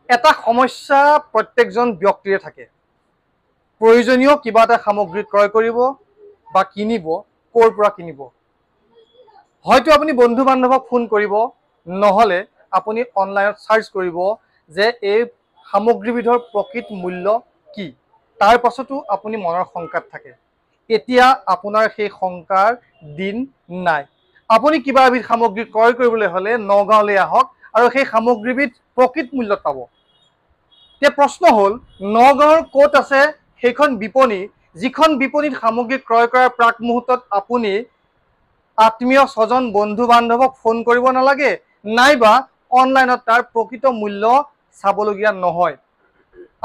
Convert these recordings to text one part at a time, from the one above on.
এটা সমস্যা প্ৰত্যেকজন ব্যক্তিৰে থাকে। প্ৰয়োজনীয় কিবা এটা সামগ্ৰী ক্ৰয় কৰিব বা কিনিব, ক'ৰ পৰা কিনিব। হয়তো আপুনি বন্ধু বান্ধৱক ফোন কৰিব, নহ'লে আপুনি অনলাইনত চাৰ্চ কৰিব যে এই সামগ্ৰীবিধৰ প্ৰকৃত মূল্য কি। তাৰ পাছতো আপুনি মনৰ শংকাত থাকে। এতিয়া আপোনাৰ সেই শংকাৰ দিন নাই। আপুনি কিবা এবিধ সামগ্ৰী ক্ৰয় কৰিবলৈ হ'লে নগাঁৱলৈ আহক আৰু সেই সামগ্ৰীবিধ প্ৰকৃত মূল্যত পাব। এতিয়া প্ৰশ্ন হ'ল, নগাঁৱৰ ক'ত আছে সেইখন বিপণী, যিখন বিপণীত সামগ্ৰী ক্ৰয় কৰাৰ প্ৰাক মুহূৰ্তত আপুনি আত্মীয় স্বজন বন্ধু বান্ধৱক ফোন কৰিব নালাগে, নাইবা অনলাইনত তাৰ প্ৰকৃত মূল্য চাবলগীয়া নহয়।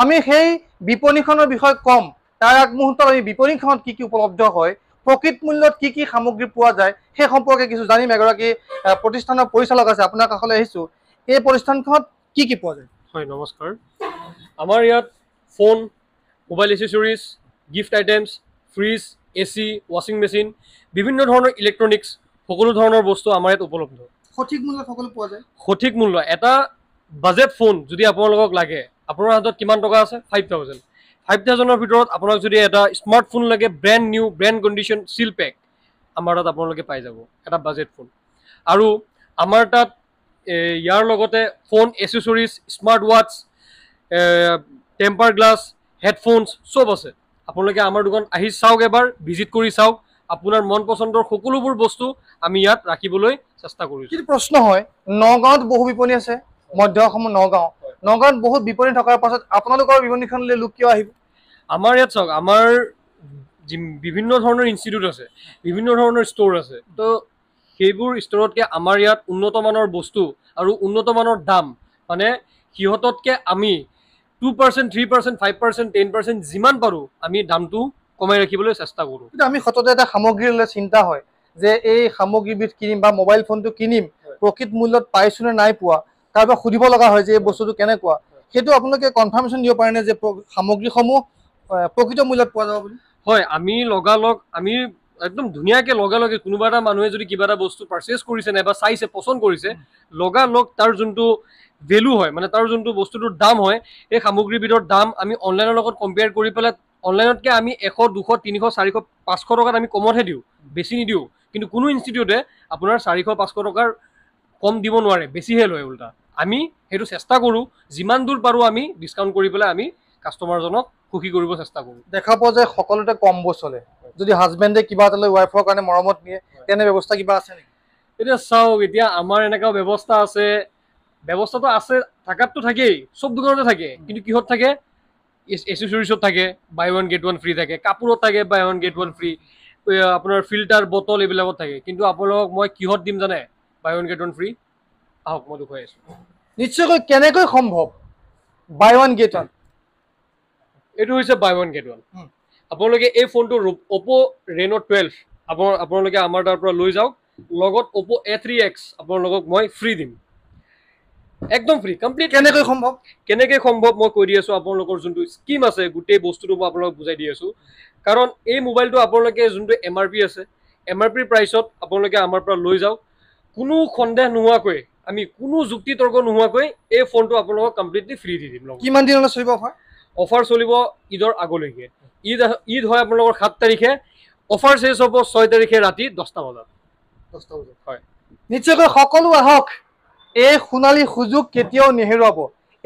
আমি সেই বিপণীখনৰ বিষয়ে ক'ম, তাৰ আগমুহূৰ্তত আমি বিপণীখনত কি কি উপলব্ধ হয়, প্ৰকৃত মূল্যত কি কি সামগ্ৰী পোৱা যায় সেই সম্পৰ্কে কিছু জানিম। এগৰাকী প্ৰতিষ্ঠানৰ পৰিচালক আছে, আপোনাৰ কাষলৈ আহিছোঁ। এই প্ৰতিষ্ঠানখনত কি কি পোৱা যায়? হয়, নমস্কাৰ। আমাৰ ইয়াত phone, mobile accessories, gift items, fridge, AC, ৱাশ্বিং মেচিন, বিভিন্ন ধৰণৰ ইলেক্ট্ৰনিক্স, সকলো ধৰণৰ বস্তু আমাৰ ইয়াত উপলব্ধ। সঠিক মূল্যত সকলো পোৱা যায়। সঠিক মূল্য। এটা বাজেট ফোন যদি আপোনালোকক লাগে, আপোনাৰ হাতত কিমান টকা আছে? 5,000। 5,000ৰ ভিতৰত আপোনাক যদি এটা স্মাৰ্টফোন লাগে, ব্ৰেণ্ড নিউ, ব্ৰেণ্ড কণ্ডিশ্যন, চিল পেক, আমাৰ তাত আপোনালোকে পাই যাব এটা বাজেট ফোন। আৰু আমাৰ তাত ইয়াৰ লগতে ফোন, এচেচৰিজ, স্মাৰ্ট ৱাটচ, টেম্পাৰ গ্লাছ, হেডফোনছ চব আছে। আপোনালোকে আমাৰ দোকান আহি চাওক, এবাৰ ভিজিট কৰি চাওক। আপোনাৰ মন পচন্দৰ সকলোবোৰ বস্তু আমি ইয়াত ৰাখিবলৈ চেষ্টা কৰিছোঁ। কিন্তু প্ৰশ্ন হয়, নগাঁৱত বহু বিপণী আছে, মধ্য অসমৰ নগাঁও, নগাঁৱত বহুত বিপণী থকাৰ পাছত আপোনালোকৰ বিপণীখনলৈ লোক কিয় আহিব? আমাৰ ইয়াত চাওক, আমাৰ বিভিন্ন ধৰণৰ ইনষ্টিটিউট আছে, বিভিন্ন ধৰণৰ ষ্ট'ৰ আছে। তো সেইবোৰ ষ্ট'ৰতকৈ আমাৰ ইয়াত উন্নত মানৰ বস্তু আৰু উন্নত মানৰ দাম, মানে সিহঁততকৈ আমি 2%, 3%, 5%, 10% যিমান পাৰোঁ আমি দামটো কমাই ৰাখিবলৈ চেষ্টা কৰোঁ। কিন্তু আমি সততে এটা সামগ্ৰী ল'লে চিন্তা হয় যে এই সামগ্ৰীবিধ কিনিম বা মোবাইল ফোনটো কিনিম, প্ৰকৃত মূল্যত পাইছোঁ নে নাই পোৱা, কাৰোবাক সুধিব লগা হয় যে এই বস্তুটো কেনেকুৱা। সেইটো আপোনালোকে কনফাৰ্মেশ্যন দিব পাৰেনে যে সামগ্ৰীসমূহ প্ৰকৃত মূল্যত পোৱা যাব বুলি? হয়, আমি লগালগ আমি একদম ধুনীয়াকৈ লগালগে কোনোবা এটা মানুহে যদি কিবা এটা বস্তু পাৰ্চেছ কৰিছে নাইবা চাইছে, পচন্দ কৰিছে, লগালগ তাৰ যোনটো ভেলু হয়, মানে তাৰ যোনটো বস্তুটোৰ দাম হয়, সেই সামগ্ৰীবিধৰ দাম আমি অনলাইনৰ লগত কম্পেয়াৰ কৰি পেলাই অনলাইনতকৈ আমি 100, 200, 300, 400, 500 টকাত আমি কমতহে দিওঁ, বেছি নিদিওঁ। কিন্তু কোনো ইনষ্টিটিউটে আপোনাৰ 400, 500 টকাৰ কম দিব নোৱাৰে, বেছিহে লয় উল্টা। আমি সেইটো চেষ্টা কৰোঁ, যিমান দূৰ পাৰোঁ আমি ডিছকাউণ্ট কৰি পেলাই আমি কাষ্টমাৰজনক সুখী কৰিব চেষ্টা কৰোঁ। দেখা পোৱা যায় সকলোতে কম্বো চলে। যদি হাজবেণ্ডে কিবা এটা লৈ ৱাইফৰ কাৰণে মৰমত নিয়ে, তেনে ব্যৱস্থা কিবা আছে নেকি? এতিয়া চাওক, এতিয়া আমাৰ এনেকুৱা ব্যৱস্থা আছে, ব্যৱস্থাটো আছে, থাকাততো থাকেই, চব দোকানতে থাকে। কিন্তু কিহত থাকে? এচেচৰিজত থাকে, buy one get one free থাকে, কাপোৰত থাকে buy one get one free, আপোনাৰ ফিল্টাৰ, বটল এইবিলাকত থাকে। কিন্তু আপোনালোকক মই কিহত দিম জানে? Buy one get one free. আহক, মই দেখুৱাই আছোঁ। নিশ্চয়কৈ কেনেকৈ সম্ভৱ বাই ওৱান গেট ওৱান? এইটো হৈছে বাই ওৱান গেট ওৱান। আপোনালোকে এই ফোনটো অপ' ৰেন' 12 আপোনালোকে আমাৰ তাৰ পৰা লৈ যাওক, লগত অপ' A3X আপোনালোকক মই ফ্ৰী দিম, একদম ফ্ৰী, কমপ্লিট। কেনেকৈ সম্ভৱ? কেনেকৈ সম্ভৱ মই কৈ দি আছোঁ। আপোনালোকৰ যোনটো স্কিম আছে, গোটেই বস্তুটো মই আপোনালোকক বুজাই দি আছোঁ। কাৰণ এই মোবাইলটো আপোনালোকে যোনটো MRP আছে, MRP প্ৰাইচত আপোনালোকে আমাৰ পৰা লৈ যাওক, কোনো সন্দেহ নোহোৱাকৈ, আমি কোনো যুক্তি তৰ্ক নোহোৱাকৈ এই ফোনটো আপোনালোকক কমপ্লিটলি ফ্ৰী দি দিম। কিমান দিনলৈ চলিব অফাৰ? অফাৰ চলিব ঈদৰ আগলৈকে। ঈদ হয় আপোনালোকৰ 7 তাৰিখে, অফাৰ শেষ হ'ব 6 তাৰিখে ৰাতি 10টা বজাত। 10টা বজাত, হয়। নিশ্চয়কৈ সকলো আহক, এই সোণালী সুযোগ কেতিয়াও নেহেৰুৱাব।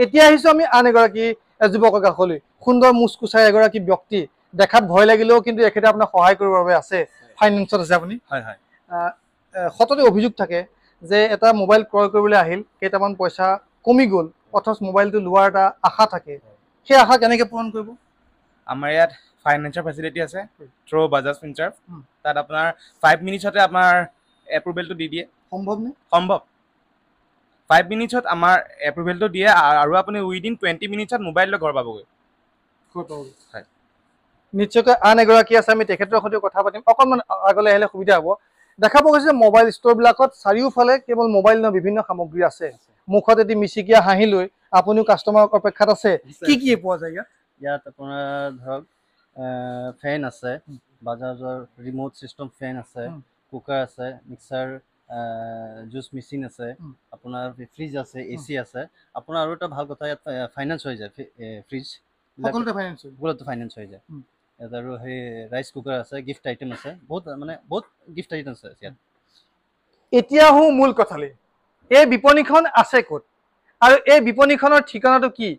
এতিয়া আহিছোঁ আমি আন এগৰাকী যুৱকৰ কাষলৈ। সুন্দৰ মুচকুচাই এগৰাকী ব্যক্তি, দেখাত ভয় লাগিলেও কিন্তু এখেতে আপোনাক সহায় কৰিবৰ বাবে আছে। ফাইনেন্সত আছে আপুনি? হয় হয়। সততে অভিযোগ থাকে যে এটা মোবাইল ক্ৰয় কৰিবলৈ আহিল, কেইটামান পইচা কমি গ'ল, অথচ মোবাইলটো লোৱাৰ এটা আশা থাকে। সেই আশা কেনেকৈ পূৰণ কৰিব? আমাৰ ইয়াত ফাইনেন্সৰ ফেচিলিটি আছে থ্ৰু বাজাজ ফিনচাৰ্ভ। তাত আপোনাৰ 5 মিনিটছতে আপোনাৰ এপ্ৰুভেলটো দি দিয়ে। সম্ভৱনে? সম্ভৱ। 5 মিনিটছত আমাৰ এপ্ৰুভেলটো দিয়ে আৰু আপুনি উইদিন 20 মিনিটছত মোবাইলটো ঘৰ পাবগৈ। হয়। নিশ্চয়কৈ আন এগৰাকী আছে, আমি তেখেতৰ সৈতে কথা পাতিম। অকণমান আগলৈ আহিলে সুবিধা হ'ব। দেখা পোৱা গৈছে মোবাইল ষ্ট'ৰবিলাকত চাৰিওফালে কেৱল মোবাইল নহয়, বিভিন্ন সামগ্ৰী আছে। মুখত এটি মিচিকীয়া হাঁহি লৈ আপুনিও কাষ্টমাৰৰ অপেক্ষাত আছে। কি কি পোৱা যায় ইয়াত? ইয়াত আপোনাৰ ধৰক ফেন আছে, বাজাজৰ ৰিম'ট ছিষ্টেম ফেন আছে, কুকাৰ আছে, মিক্সাৰ জুচ মেচিন আছে, উম। আপোনাৰ ফ্ৰিজ আছে, এচি আছে। আপোনাৰ আৰু এটা ভাল কথা, ইয়াত ফাইনেন্স হৈ যায়। ফ্ৰিজ সকলোতে ফাইনেন্স সকলোতে ফাইনেন্স হৈ যায়। উম। ইয়াত আৰু সেই ৰাইচ কুকাৰ আছে, গিফ্ট আইটেম আছে, বহুত গিফ্ট আইটেম আছে ইয়াত। এতিয়া আহোঁ মূল কথালৈ। এই বিপণীখন আছে ক'ত আৰু এই বিপণীখনৰ ঠিকনাটো কি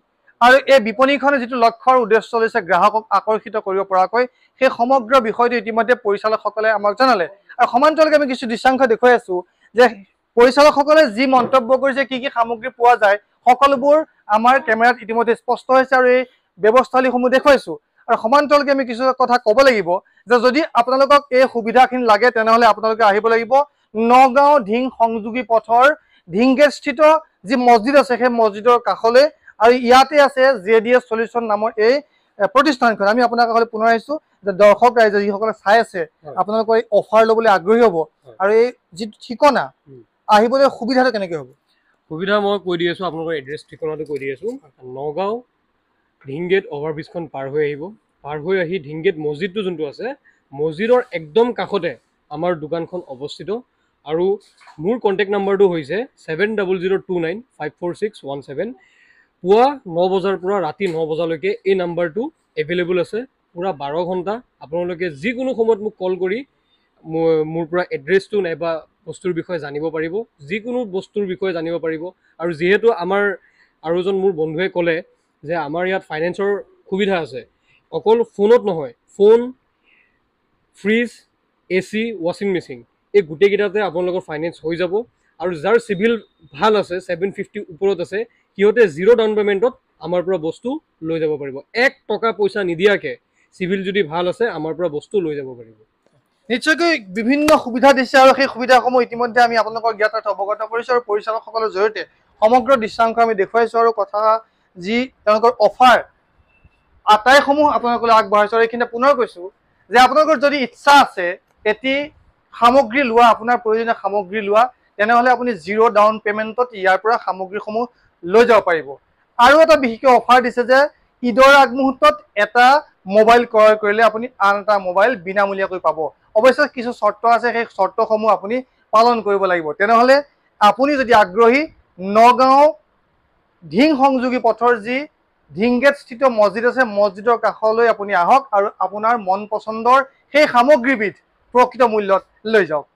আৰু এই বিপণীখনে যিটো লক্ষ্যৰ উদ্দেশ্য লৈছে গ্ৰাহকক আকৰ্ষিত কৰিব পৰাকৈ সেই সমগ্ৰ বিষয়টো ইতিমধ্যে পৰিচালকসকলে আমাক জনালে। আৰু সমান্তৰালকৈ আমি কিছু দৃশ্যাংশ দেখুৱাই আছো যে পৰিচালকসকলে যি মন্তব্য কৰিছে, কি কি সামগ্ৰী পোৱা যায়, সকলোবোৰ আমাৰ কেমেৰাত ইতিমধ্যে স্পষ্ট হৈছে আৰু এই ব্যৱস্থাৱলীসমূহ দেখুৱাইছো। আৰু সমান্তৰালকৈ আমি কিছু কথা ক'ব লাগিব যে যদি আপোনালোকক এই সুবিধাখিনি লাগে তেনেহ'লে আপোনালোকে আহিব লাগিব নগাঁও ঢিং সংযোগী পথৰ ঢিংগেটস্থিত যি মছজিদ আছে সেই মছজিদৰ কাষলৈ। আৰু ইয়াতে আছে JDS সলিউশ্যন নামৰ এই প্ৰতিষ্ঠানখন। আমি আপোনালোকলৈ পুনৰ আহিছোঁ যে দৰ্শক ৰাইজে যিসকলে চাই আছে আপোনালোকৰ এই অফাৰ ল'বলৈ আগ্ৰহী হ'ব আৰু এই যিটো ঠিকনা আহিবলৈ সুবিধাটো কেনেকৈ হ'ব? সুবিধা মই কৈ দি আছোঁ, আপোনালোকৰ এড্ৰেছ ঠিকনাটো কৈ দি আছোঁ। নগাঁও ঢিংগেট অভাৰব্ৰিজখন পাৰ হৈ আহিব। পাৰ হৈ আহি ঢিংগেট মছজিদটো যোনটো আছে, মছজিদৰ একদম কাষতে আমাৰ দোকানখন অৱস্থিত। আৰু মোৰ কণ্টেক্ট নাম্বাৰটো হৈছে 7002954617। পুৱা 9 বজাৰ পৰা ৰাতি 9 বজালৈকে এই নাম্বাৰটো এভেইলেবল আছে। পূৰা 12 ঘণ্টা আপোনালোকে যিকোনো সময়ত মোক কল কৰি মোৰ পৰা এড্ৰেছটো নাইবা বস্তুৰ বিষয়ে জানিব পাৰিব, যিকোনো বস্তুৰ বিষয়ে জানিব পাৰিব। আৰু যিহেতু আমাৰ আৰু এজন মোৰ বন্ধুৱে ক'লে যে আমাৰ ইয়াত ফাইনেন্সৰ সুবিধা আছে, অকল ফোনত নহয়, ফোন, ফ্ৰিজ, এচি, ৱাশ্বিং মেচিন এই গোটেইকেইটাতে আপোনালোকৰ ফাইনেন্স হৈ যাব। আৰু যাৰ চিভিল ভাল আছে, 750 ওপৰত আছে, সিহঁতে 0 ডাউন পে'মেণ্টত আমাৰ পৰা বস্তু লৈ যাব পাৰিব। 1 টকা পইচা নিদিয়াকৈ চিভিল যদি ভাল আছে আমাৰ পৰা বস্তু লৈ যাব পাৰিব। নিশ্চয়কৈ বিভিন্ন সুবিধা দিছে আৰু সেই সুবিধাসমূহ ইতিমধ্যে আমি আপোনালোকৰ জ্ঞাতাৰ্থ অৱগত কৰিছোঁ আৰু পৰিচালকসকলৰ জৰিয়তে সমগ্ৰ দৃশ্যাংশ আমি দেখুৱাইছোঁ আৰু কথা যি তেওঁলোকৰ অফাৰ আটাইসমূহ আপোনালোকলৈ আগবঢ়াইছোঁ। আৰু এইখিনিতে পুনৰ কৈছোঁ যে আপোনালোকৰ যদি ইচ্ছা আছে এটি সামগ্ৰী লোৱা, আপোনাৰ প্ৰয়োজনীয় সামগ্ৰী লোৱা, তেনেহ'লে আপুনি 0 ডাউন পে'মেণ্টত ইয়াৰ পৰা সামগ্ৰীসমূহ লৈ যাব পাৰিব। আৰু এটা বিশেষ অফাৰ দিছে যে ঈদৰ আগমুহূৰ্তত এটা মোবাইল ক্ৰয় কৰিলে আপুনি আন এটা মোবাইল বিনামূলীয়াকৈ পাব। অৱশ্যে কিছু চৰ্ত আছে, সেই চৰ্তসমূহ আপুনি পালন কৰিব লাগিব। তেনেহ'লে আপুনি যদি আগ্ৰহী, নগাঁও ঢিং সংযোগী পথৰ যি ঢিংগেটস্থিত মছজিদ আছে, মছজিদৰ কাষলৈ আপুনি আহক আৰু আপোনাৰ মন পচন্দৰ সেই সামগ্ৰীবিধ প্ৰকৃত মূল্যত লৈ যাওক।